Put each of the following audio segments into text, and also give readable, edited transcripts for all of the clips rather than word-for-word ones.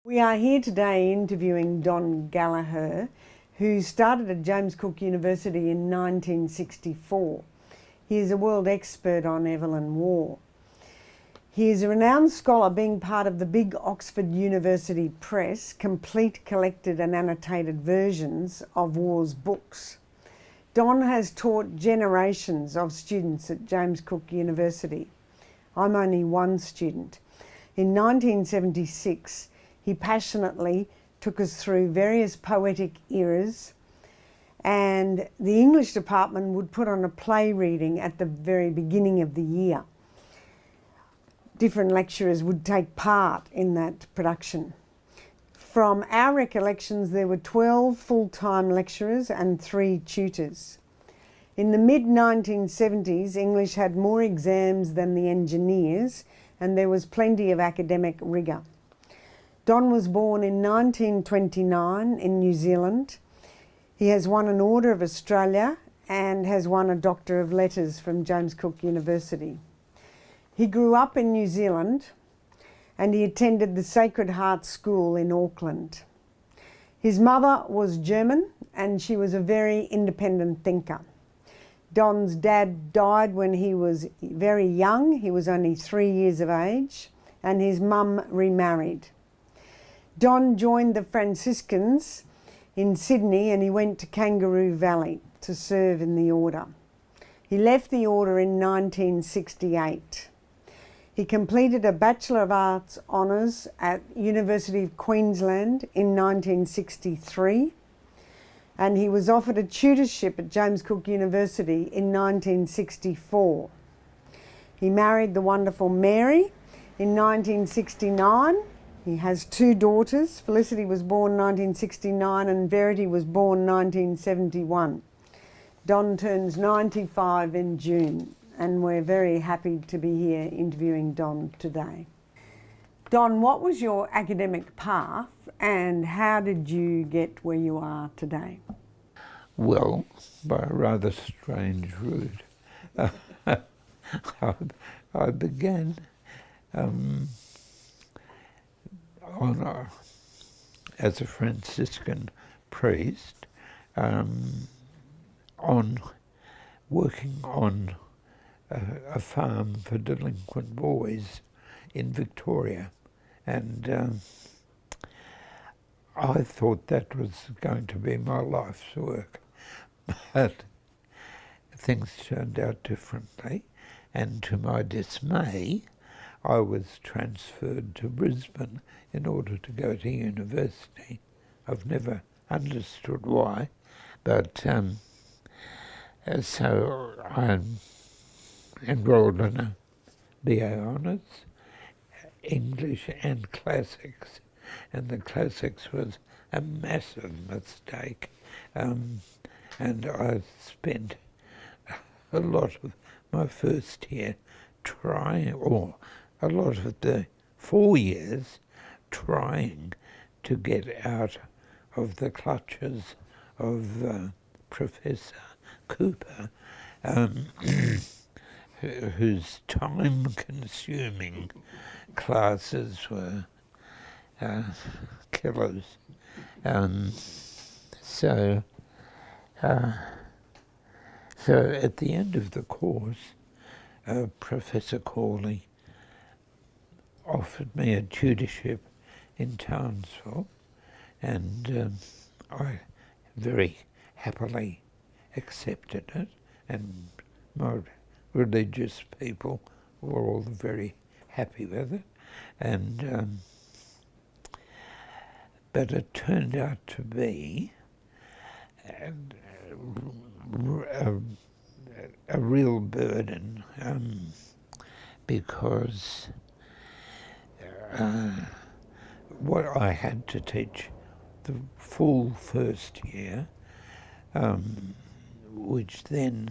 We are here today interviewing Don Gallagher, who started at James Cook University in 1964. He is a world expert on Evelyn Waugh. He is a renowned scholar, being part of the big Oxford University Press, complete collected and annotated versions of Waugh's books. Don has taught generations of students at James Cook University. I'm only one student. In 1976, he passionately took us through various poetic eras, and the English department would put on a play reading at the very beginning of the year. Different lecturers would take part in that production. From our recollections, there were 12 full-time lecturers and 3 tutors. In the mid-1970s, English had more exams than the engineers, and there was plenty of academic rigour. Don was born in 1929 in New Zealand. He has won an Order of Australia and has won a Doctor of Letters from James Cook University. He grew up in New Zealand and he attended the Sacred Heart School in Auckland. His mother was German and she was a very independent thinker. Don's dad died when he was very young. He was only 3 years of age, and his mum remarried. Don joined the Franciscans in Sydney and he went to Kangaroo Valley to serve in the order. He left the order in 1968. He completed a Bachelor of Arts Honours at University of Queensland in 1963, and he was offered a tutorship at James Cook University in 1964. He married the wonderful Mary in 1969. He has 2 daughters. Felicity was born 1969 and Verity was born 1971. Don turns 95 in June, and we're very happy to be here interviewing Don today. Don, what was your academic path and how did you get where you are today? Well, by a rather strange route. I began as a Franciscan priest, working on a farm for delinquent boys in Victoria, and I thought that was going to be my life's work, but things turned out differently, and to my dismay, I was transferred to Brisbane in order to go to university. I've never understood why, but so I enrolled in a BA Honours, English and Classics, and the Classics was a massive mistake, and I spent a lot of my first year trying, or a lot of the 4 years trying to get out of the clutches of Professor Cooper, whose time-consuming classes were killers. So at the end of the course, Professor Corley offered me a tutorship in Townsville, and I very happily accepted it, and my religious people were all very happy with it, and but it turned out to be a real burden, because what I had to teach the full first year, which then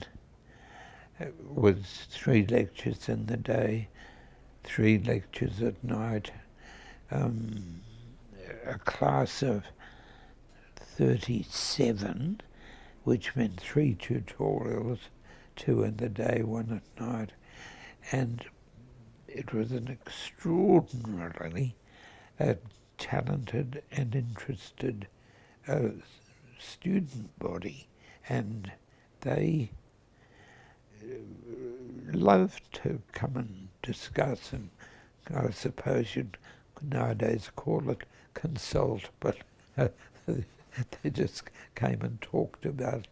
was 3 lectures in the day, 3 lectures at night, a class of 37, which meant 3 tutorials, 2 in the day, 1 at night, and it was an extraordinarily talented and interested student body, and they loved to come and discuss, and I suppose you'd nowadays call it consult, but they just came and talked about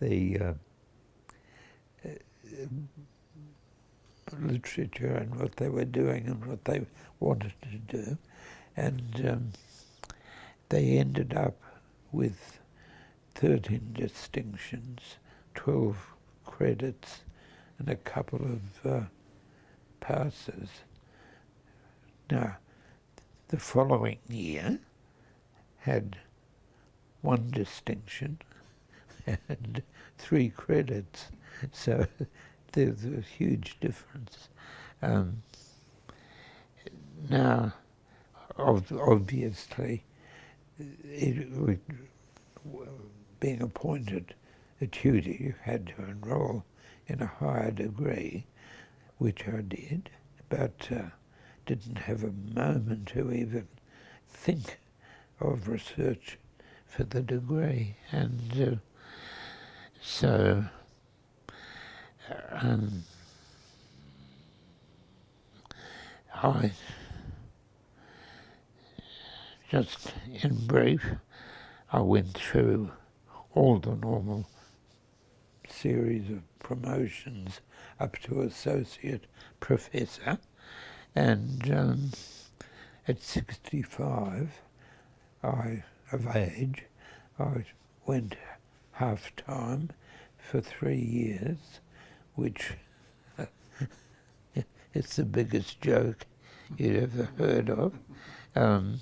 the literature and what they were doing and what they wanted to do, and they ended up with 13 distinctions, 12 credits, and a couple of passes. Now, the following year had 1 distinction and 3 credits, so there's a huge difference. Now, obviously, being appointed a tutor, you had to enrol in a higher degree, which I did, but didn't have a moment to even think of research for the degree, and so I just, in brief, I went through all the normal series of promotions up to associate professor, and at 65 of age, I went half-time for 3 years, which it's the biggest joke you'd ever heard of. And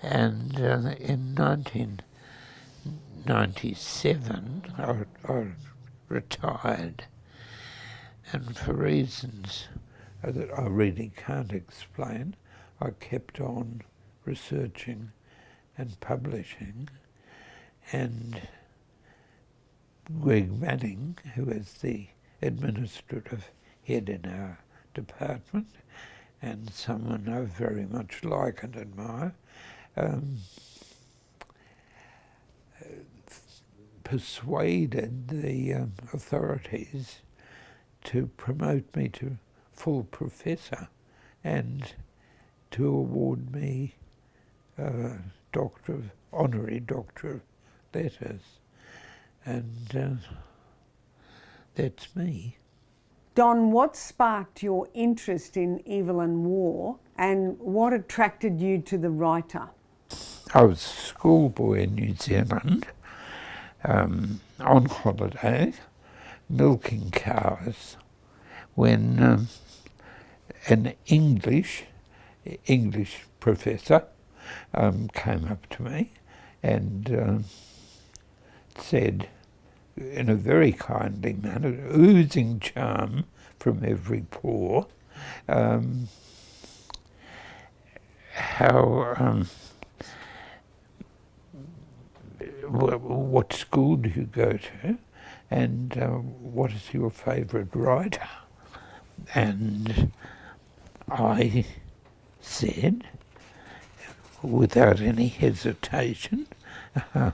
in 1997, I retired, and for reasons that I really can't explain, I kept on researching and publishing, and Greg Manning, who is the administrative head in our department, and someone I very much like and admire, persuaded the authorities to promote me to full professor and to award me honorary Doctor of Letters, and that's me. Don, what sparked your interest in Evelyn Waugh, and what attracted you to the writer? I was a schoolboy in New Zealand, on holiday, milking cows, when an English professor came up to me and said, in a very kindly manner, oozing charm from every pore, what school do you go to, and what is your favourite writer? And I said, without any hesitation, I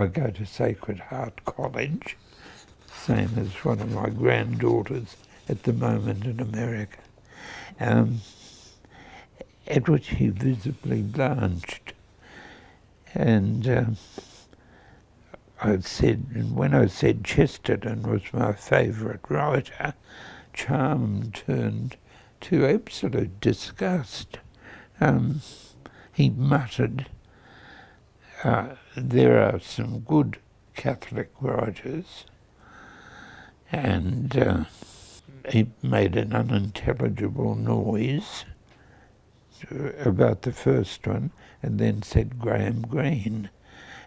go to Sacred Heart College, same as one of my granddaughters at the moment in America, at which he visibly blanched. And I said, and when I said Chesterton was my favourite writer, charm turned to absolute disgust. He muttered, there are some good Catholic writers, and he made an unintelligible noise about the first one, and then said Graham Greene,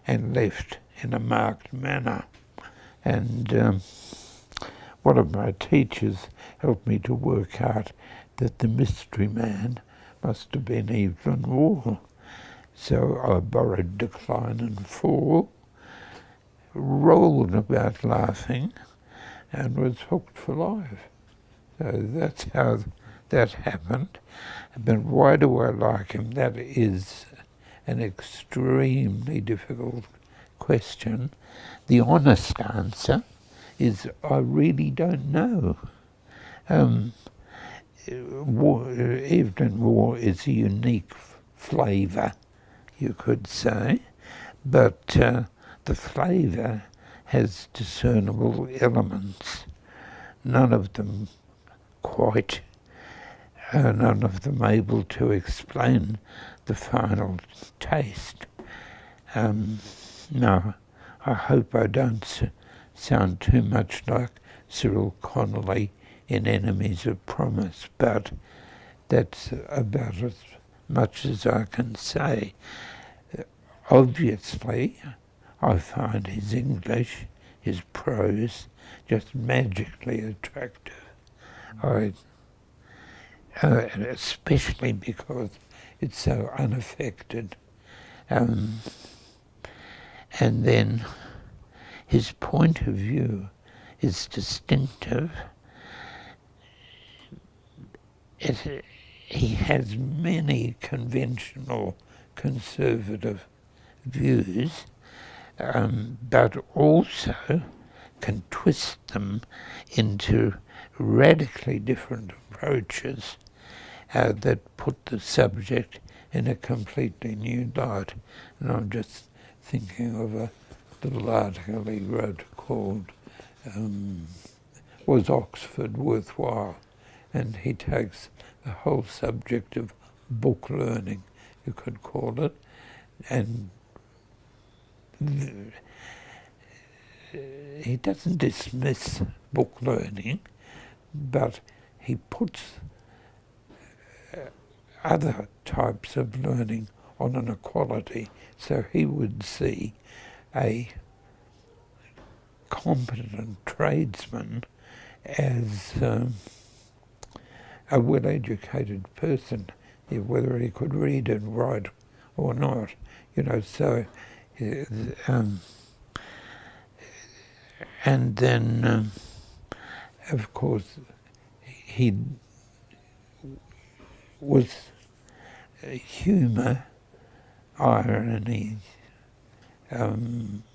and left in a marked manner. And one of my teachers helped me to work out that the mystery man must have been Evelyn Waugh. So I borrowed Decline and Fall, rolled about laughing, and was hooked for life. So that's how that happened. But why do I like him? That is an extremely difficult question. The honest answer is I really don't know. Evelyn Waugh is a unique flavour, you could say, but the flavour has discernible elements. None of them quite, none of them able to explain the final taste. No, I hope I don't sound too much like Cyril Connolly in Enemies of Promise, but that's about as much as I can say. Obviously, I find his English, his prose, just magically attractive. Especially because it's so unaffected. And then his point of view is distinctive. He has many conventional conservative views, but also can twist them into radically different approaches that put the subject in a completely new light. And I'm just thinking of a little article he wrote called Was Oxford Worthwhile? And he takes the whole subject of book learning, you could call it, and he doesn't dismiss book learning, but he puts other types of learning on an equality. So he would see a competent tradesman as a well-educated person, whether he could read and write or not. You know, so and then of course he was humour, irony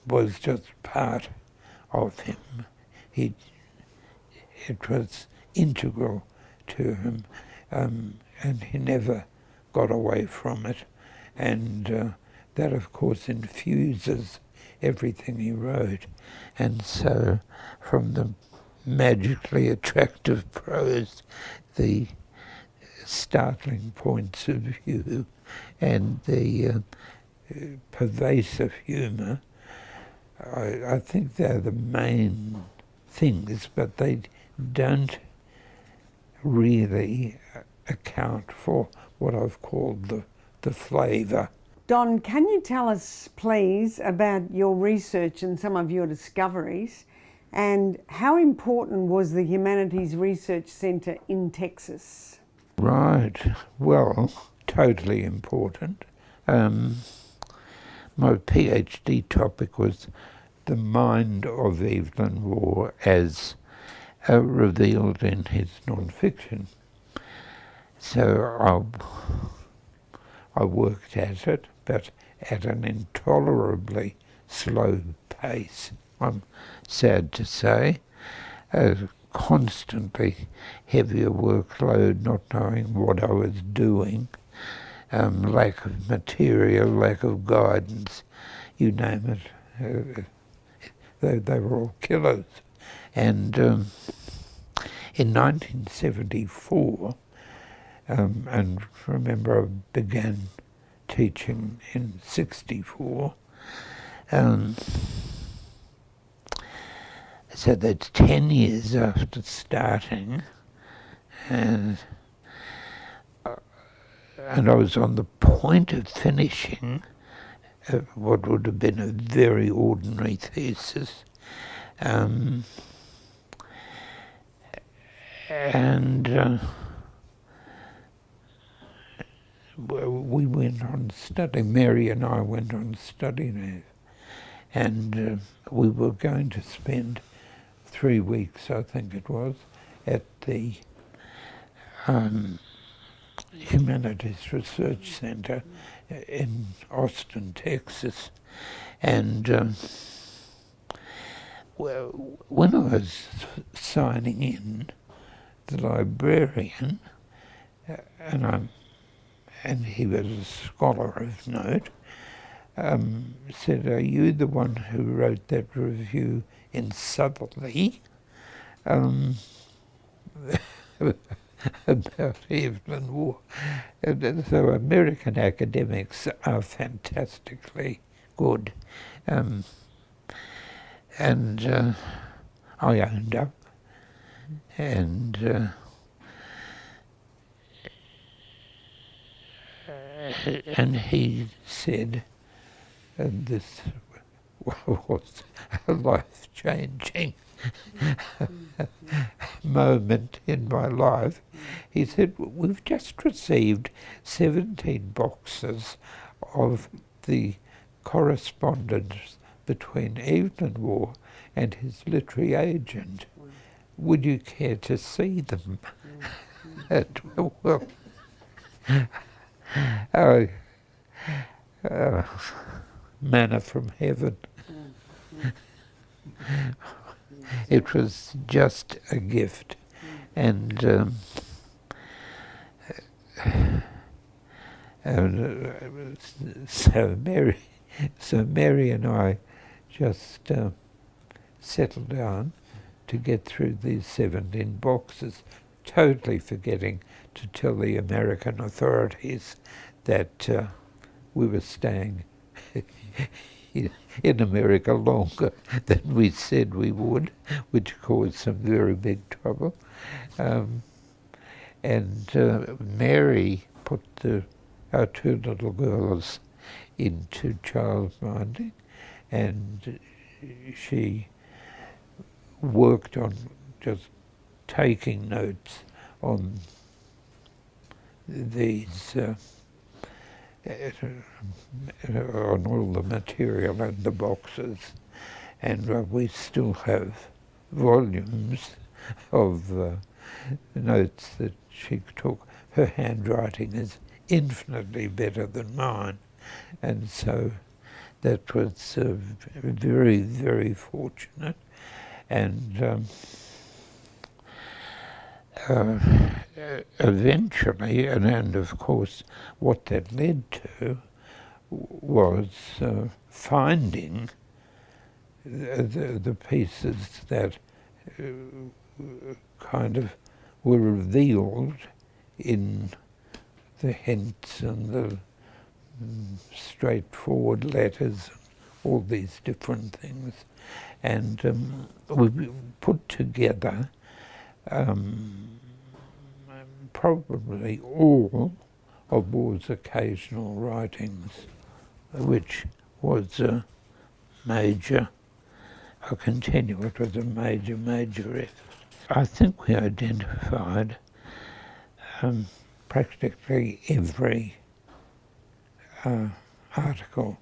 was just part of him. It was integral to him, and he never got away from it. And that, of course, infuses everything he wrote. And so, from the magically attractive prose, the startling points of view, and the pervasive humour, I think they're the main things, but they don't really account for what I've called the flavour. Don, can you tell us, please, about your research and some of your discoveries, and how important was the Humanities Research Centre in Texas? Right, well, totally important. My PhD topic was the mind of Evelyn Waugh as revealed in his non-fiction. So I worked at it, but at an intolerably slow pace, I'm sad to say. A constantly heavier workload, not knowing what I was doing, lack of material, lack of guidance, you name it. They were all killers. And in 1974, and remember I began teaching in 64, so that's 10 years after starting, and I was on the point of finishing what would have been a very ordinary thesis. We went on study, Mary and I went on study leave, and we were going to spend 3 weeks, I think it was, at the Humanities Research Center in Austin, Texas. And well, when I was signing in, the librarian, and he was a scholar of note, said, "Are you the one who wrote that review in Southerly about Evelyn Waugh?" And so American academics are fantastically good. And I owned up, and he said, and this was a life-changing moment in my life. He said, "We've just received 17 boxes of the correspondence between Evelyn Waugh and his literary agent. Would you care to see them?" Well, manna from heaven. It was just a gift. And so Mary and I just settled down to get through these 17 boxes, totally forgetting to tell the American authorities that we were staying in America longer than we said we would, which caused some very big trouble. Mary put our two little girls into childminding, and she worked on just taking notes on these, on all the material in the boxes, and we still have volumes of notes that she took. Her handwriting is infinitely better than mine, and so that was very, very fortunate. And eventually, and of course what that led to was finding the pieces that kind of were revealed in the hints and the straightforward letters, all these different things. And we put together probably all of Waugh's occasional writings, which was a major, I continue, it was a major effort. I think we identified practically every article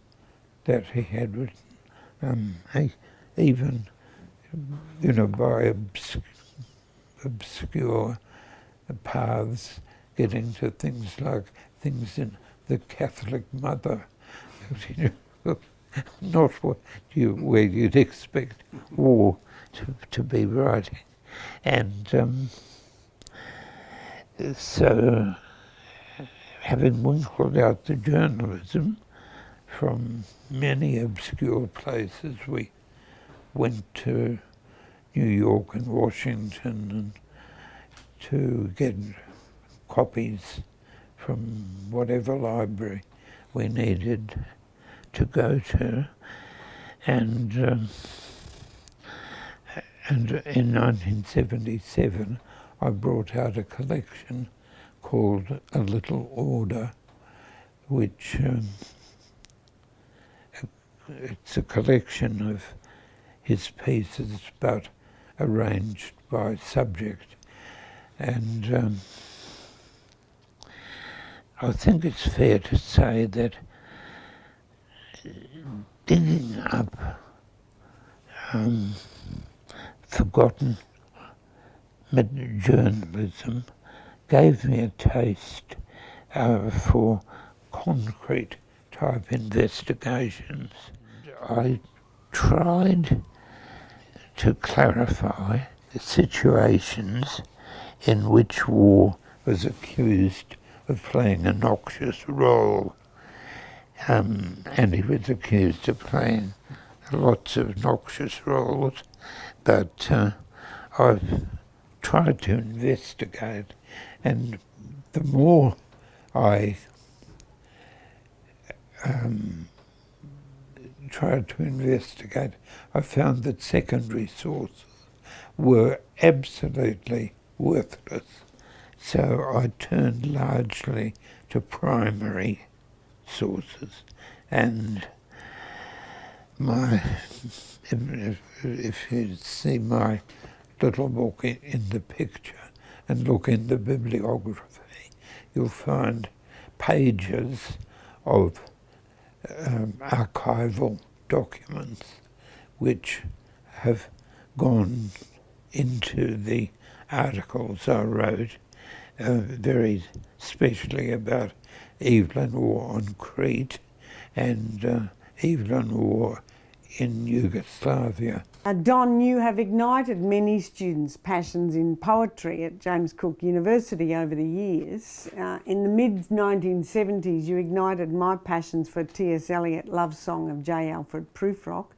that he had written, even, you know, by obscure paths, getting to things like things in the Catholic Mother, not where you'd expect Waugh to be writing. And so, having winkled out the journalism from many obscure places, we went to New York and Washington and to get copies from whatever library we needed to go to. And in 1977, I brought out a collection called A Little Order, which it's a collection of his pieces, but arranged by subject. And I think it's fair to say that digging up forgotten journalism gave me a taste for concrete type investigations. I tried to clarify the situations in which war was accused of playing a noxious role, and he was accused of playing lots of noxious roles, but I've tried to investigate, and the more I tried to investigate, I found that secondary sources were absolutely worthless. So I turned largely to primary sources, and if you see my little book in the picture and look in the bibliography, you'll find pages of archival documents which have gone into the articles I wrote, very specially about Evelyn Waugh on Crete and Evelyn Waugh in Yugoslavia. Don, you have ignited many students' passions in poetry at James Cook University over the years. In the mid-1970s, you ignited my passions for T.S. Eliot love song of J. Alfred Prufrock.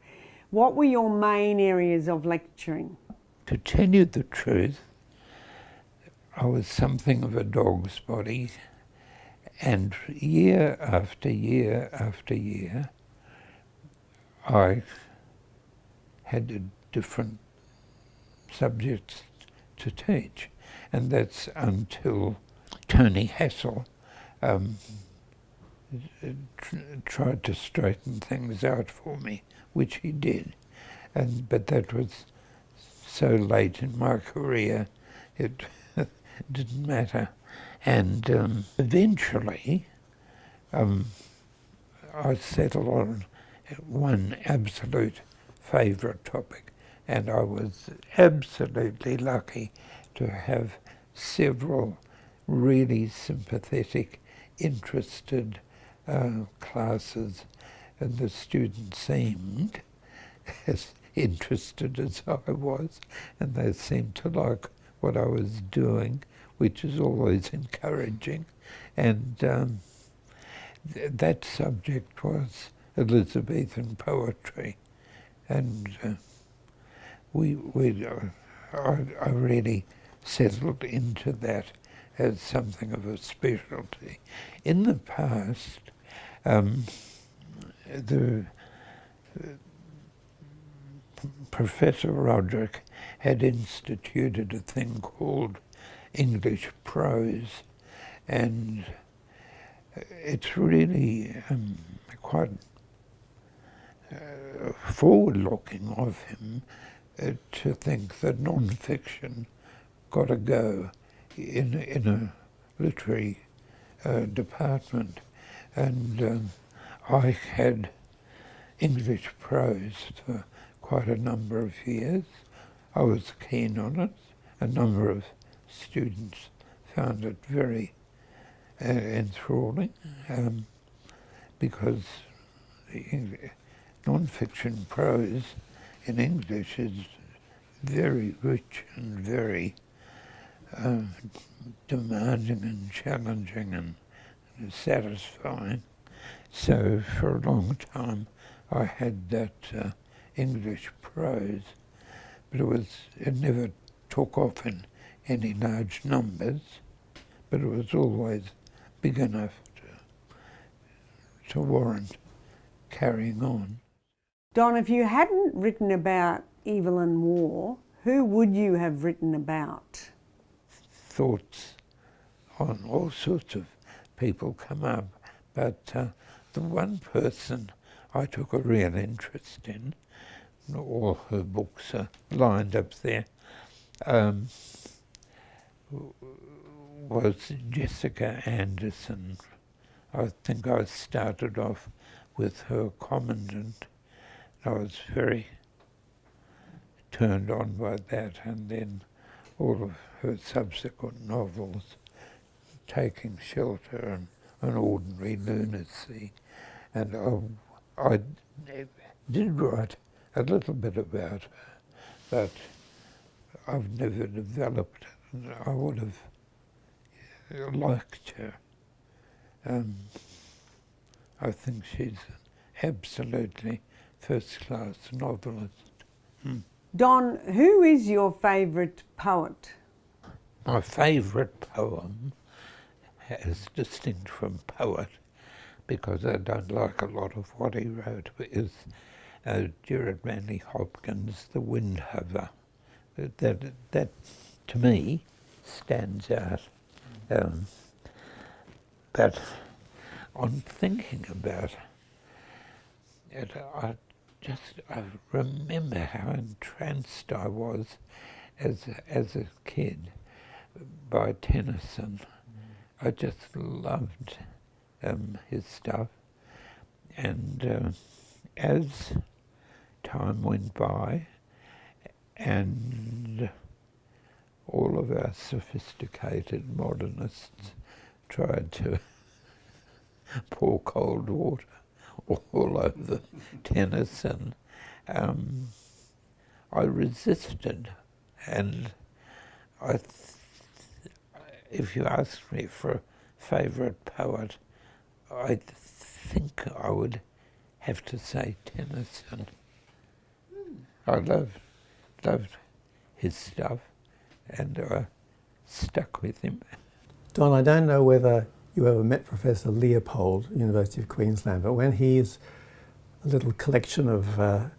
What were your main areas of lecturing? To tell you the truth, I was something of a dog's body, and year after year after year, I had different subjects to teach, and that's until Tony Hassel tried to straighten things out for me, which he did, but that was so late in my career, it didn't matter. And eventually, I settled on one absolute favourite topic, and I was absolutely lucky to have several really sympathetic, interested classes, and the students seemed as interested as I was, and they seemed to like what I was doing, which is always encouraging. And that subject was Elizabethan poetry, and I really settled into that as something of a specialty. In the past, Professor Roderick had instituted a thing called English prose, and it's really quite forward-looking of him to think that non-fiction got to go in a literary department. And I had English prose for quite a number of years. I was keen on it. A number of students found it very enthralling, because non-fiction prose in English is very rich and very demanding and challenging and satisfying. So for a long time I had that English prose, but it never took off in any large numbers, but it was always big enough to warrant carrying on. Don, if you hadn't written about Evelyn Waugh, who would you have written about? Thoughts on all sorts of people come up, but the one person I took a real interest in, all her books are lined up there, was Jessica Anderson. I think I started off with her Commandant. I was very turned on by that, and then all of her subsequent novels taking shelter and an ordinary lunacy. And I did write a little bit about her, but I've never developed it, and I would have liked her. I think she's an absolutely first-class novelist. Don, who is your favourite poet? My favourite poem, as distinct from poet, because I don't like a lot of what he wrote, is Gerard Manley Hopkins' The Windhover. That to me stands out. But on thinking about it, I remember how entranced I was as a kid by Tennyson. I just loved his stuff, and as time went by and all of our sophisticated modernists tried to pour cold water all over Tennyson, I resisted, and if you asked me for a favourite poet, I think I would have to say Tennyson. I loved his stuff, and I stuck with him. Don, I don't know whether you ever met Professor Leopold, University of Queensland, but when his little collection of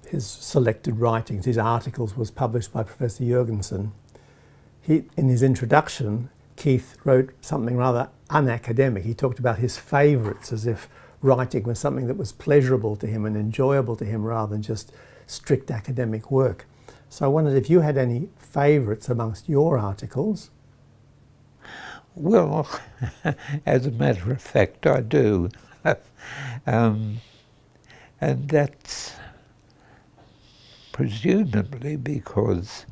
his selected writings, his articles, was published by Professor Jurgensen, in his introduction, Keith wrote something rather unacademic. He talked about his favourites, as if writing was something that was pleasurable to him and enjoyable to him rather than just strict academic work. So I wondered if you had any favourites amongst your articles. Well, as a matter of fact, I do. And that's presumably because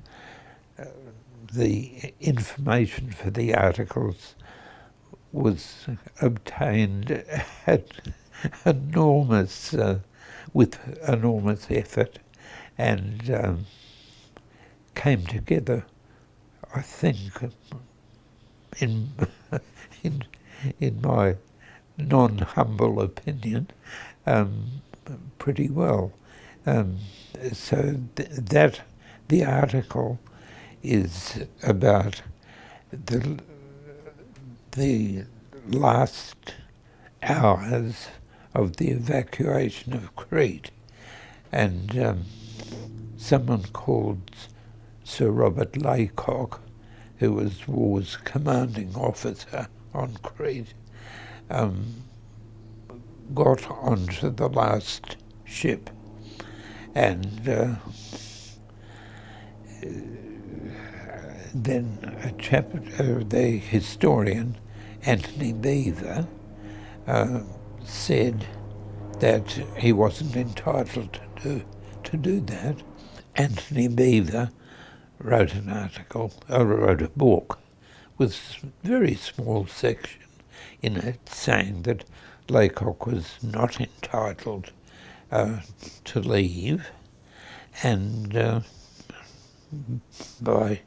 the information for the articles was obtained at with enormous effort, and came together, I think, in my non-humble opinion, pretty well. So that the article is about the last hours of the evacuation of Crete, and someone called Sir Robert Lck, who was Waugh's commanding officer on Crete, got onto the last ship, and then a chap, the historian Anthony Beaver, said that he wasn't entitled to do that. Anthony Beaver wrote an article, wrote a book with a very small section in it saying that Laycock was not entitled to leave, and by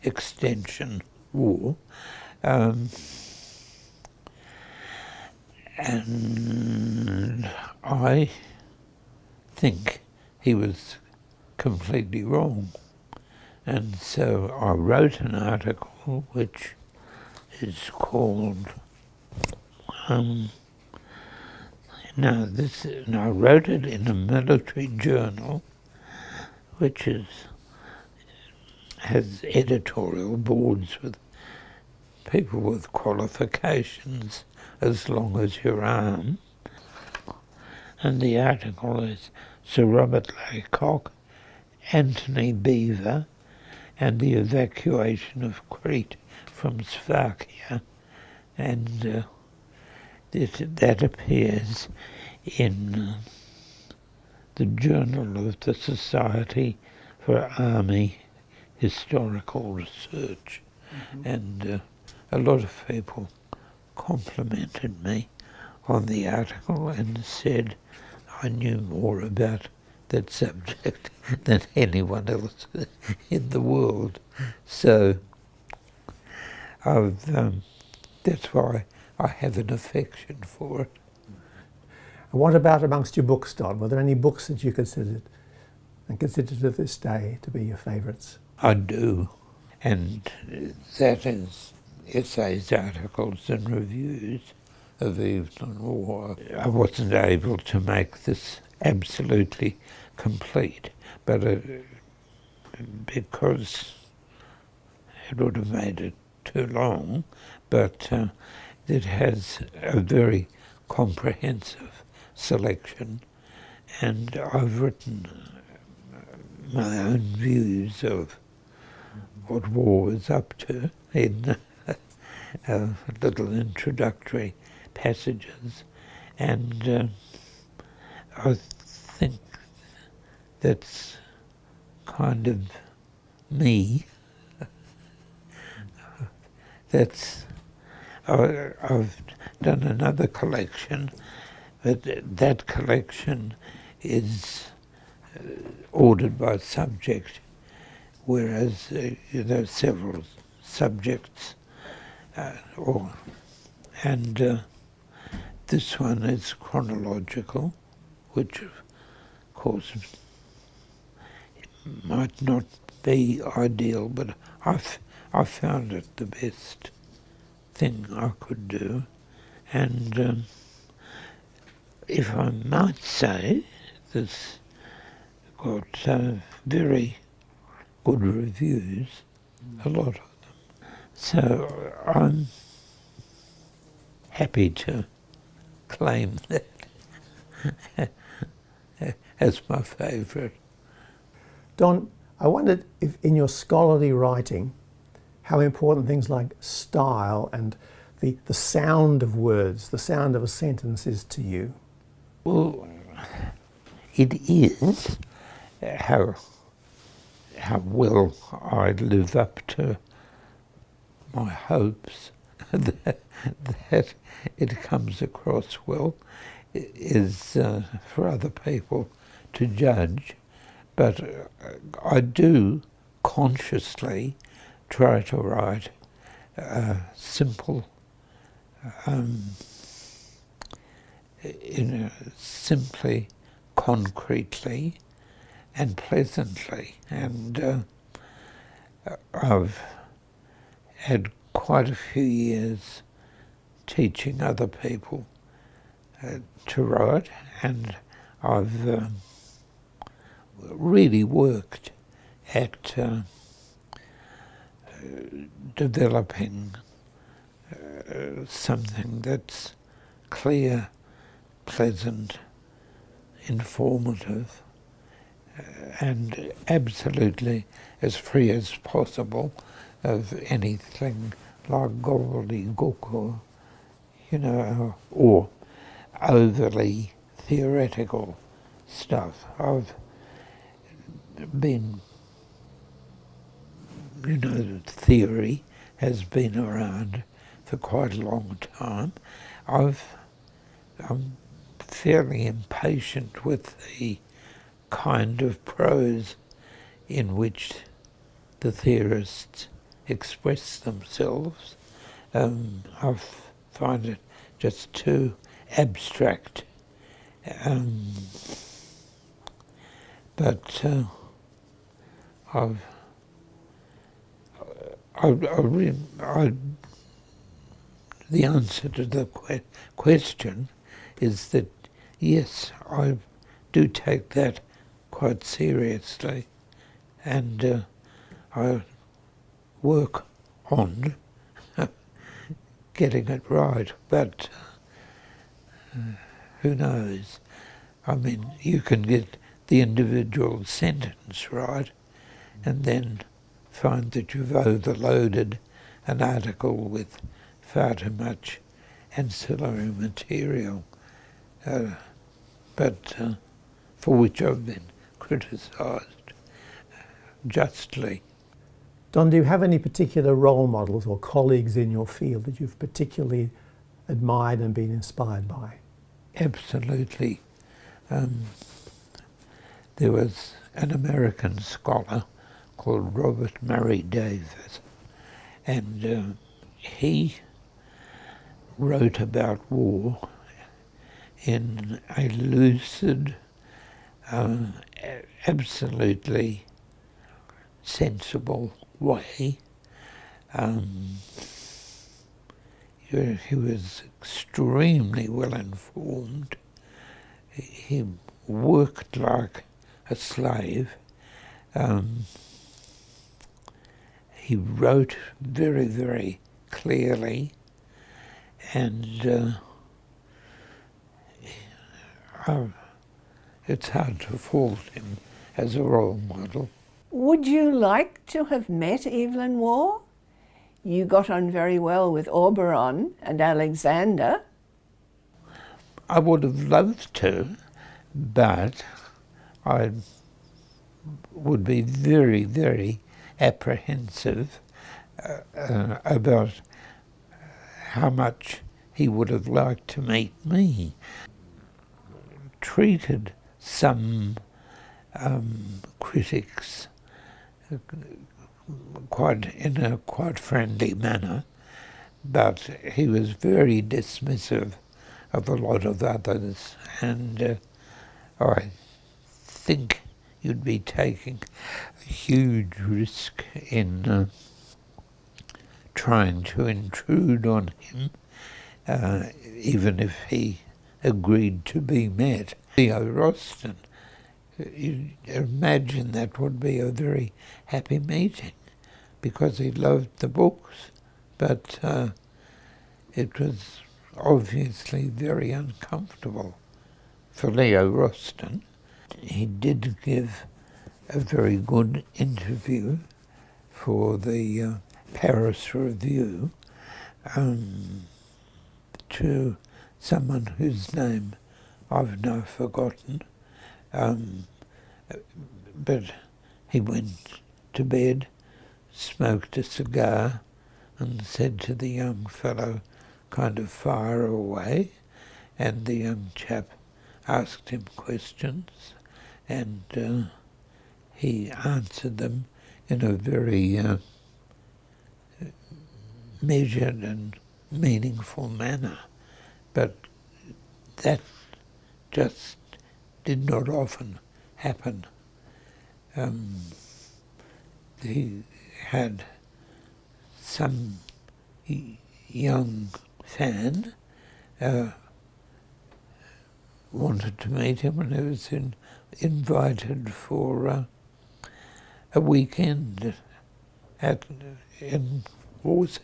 extension, Waugh. And I think he was completely wrong. And so I wrote an article which is called, I wrote it in a military journal which has editorial boards with people with qualifications as long as your arm. And the article is Sir Robert Laycock, Anthony Beaver, and the evacuation of Crete from Slovakia, and that appears in the Journal of the Society for Army Historical Research, and a lot of people complimented me on the article and said I knew more about that subject than anyone else in the world. So that's why I have an affection for it. And what about amongst your books, Don? Were there any books that you considered and consider to this day to be your favourites? I do, and that is essays, articles and reviews of Evelyn Waugh. I wasn't able to make this absolutely complete, but because it would have made it too long, but it has a very comprehensive selection, and I've written my own views of what Waugh was up to in little introductory passages, and I think that's kind of me. I've done another collection, but that collection is ordered by subject, whereas there are several subjects, and this one is chronological, which of course might not be ideal, but I found it the best thing I could do, and if I might say, this got very good reviews, a lot of them. So I'm happy to claim that as my favourite. Don, I wondered if in your scholarly writing, how important things like style and the sound of words, the sound of a sentence is to you. Well, it is how well I live up to my hopes that it comes across well is for other people to judge, but I do consciously try to write simple, simply, concretely and pleasantly, and I've had quite a few years teaching other people to write, and I've really worked at developing something that's clear, pleasant, informative, and absolutely as free as possible of anything like gobbledygook or overly theoretical stuff. I've been, theory has been around for quite a long time. I'm fairly impatient with the kind of prose in which the theorists express themselves. I find it just too abstract. But the answer to the question is that yes, I do take that quite seriously, and I work on getting it right, but who knows? I mean, you can get the individual sentence right and then find that you've overloaded an article with far too much ancillary material, but for which I've been criticised justly. Don, do you have any particular role models or colleagues in your field that you've particularly admired and been inspired by? Absolutely. There was an American scholar called Robert Murray Davis, and he wrote about war in a lucid, absolutely sensible way. He was extremely well informed. He worked like a slave. He wrote very, very clearly, and it's hard to fault him as a role model. Would you like to have met Evelyn Waugh? You got on very well with Auberon and Alexander. I would have loved to, but I would be very, very apprehensive about how much he would have liked to meet me. Treated some critics in a quite friendly manner, but he was very dismissive of a lot of others, and I think you'd be taking a huge risk in trying to intrude on him, even if he agreed to be met. Leo Roston, you imagine that would be a very happy meeting, because he loved the books, but it was obviously very uncomfortable for Leo Roston. He did give a very good interview for the Paris Review to someone whose name I've now forgotten, but he went to bed, smoked a cigar, and said to the young fellow, kind of fire away, and the young chap asked him questions, and he answered them in a very measured and meaningful manner. But that just did not often happen. He had some young fan wanted to meet him, and he was invited for a weekend in Waugh's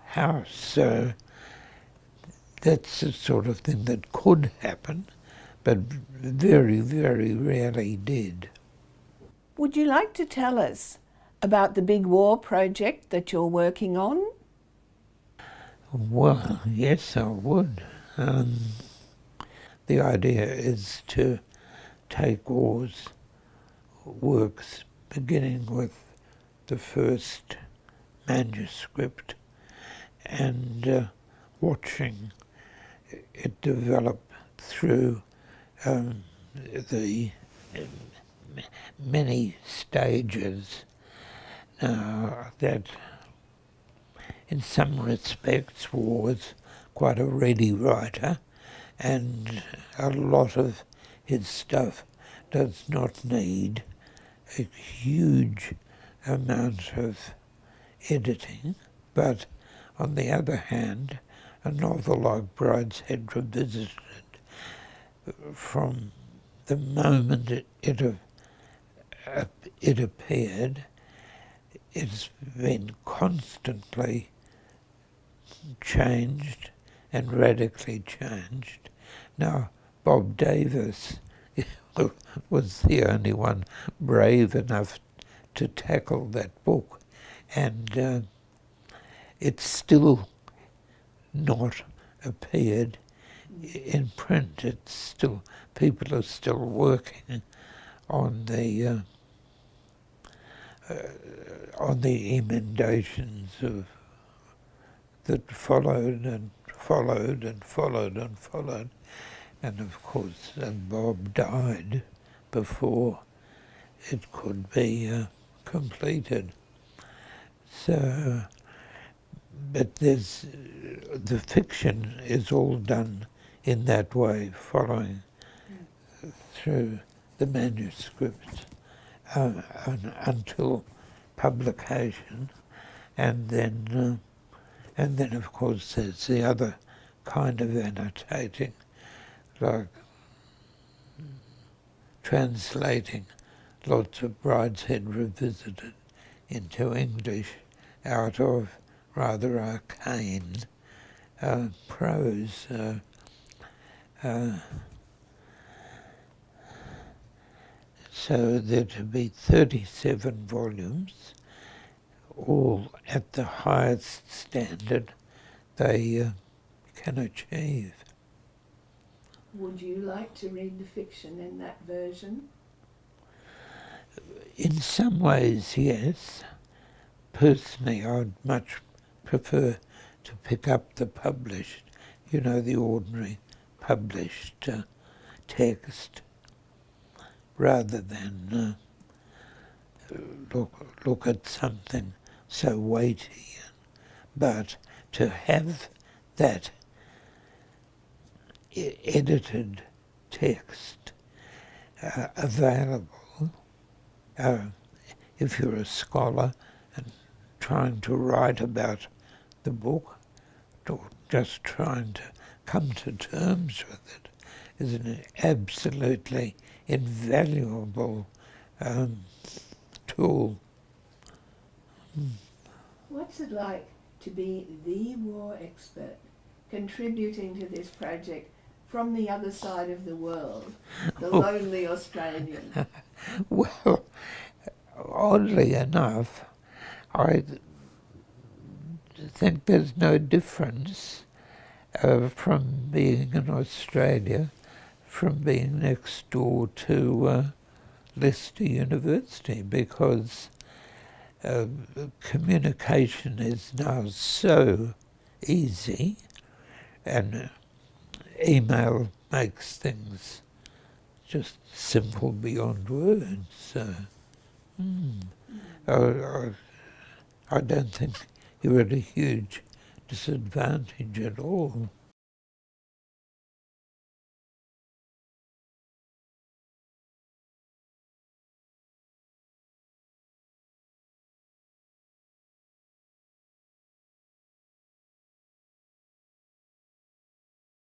house. So that's the sort of thing that could happen, but very, very rarely did. Would you like to tell us about the big war project that you're working on? Well, yes, I would. The idea is to take Waugh's works, beginning with the first manuscript, and watching it develop through the many stages that in some respects was quite a ready writer, and a lot of his stuff does not need a huge amount of editing. But on the other hand, a novel like Brideshead Revisited, from the moment it appeared, it's been constantly changed and radically changed. Now, Bob Davis was the only one brave enough to tackle that book, and it's still not appeared in print. It's still, people are still working on the on the emendations that followed and followed and followed and followed. And of course, Bob died before it could be completed. So, but there's, the fiction is all done in that way, following through the manuscript until publication, and then of course there's the other kind of annotating, like translating lots of Brideshead Revisited into English out of rather arcane prose. So there to be 37 volumes, all at the highest standard they can achieve. Would you like to read the fiction in that version? In some ways, yes. Personally, I'd much prefer to pick up the published, you know, the ordinary published text, rather than look at something so weighty. But to have that edited text available, if you're a scholar and trying to write about the book, or just trying to come to terms with it, is an absolutely invaluable tool. What's it like to be the war expert, contributing to this project from the other side of the world, the lonely Australian? Well, oddly enough, I think there's no difference from being in Australia, from being next door to Leicester University, because communication is now so easy, and email makes things just simple beyond words. So, I don't think you're at a huge disadvantage at all.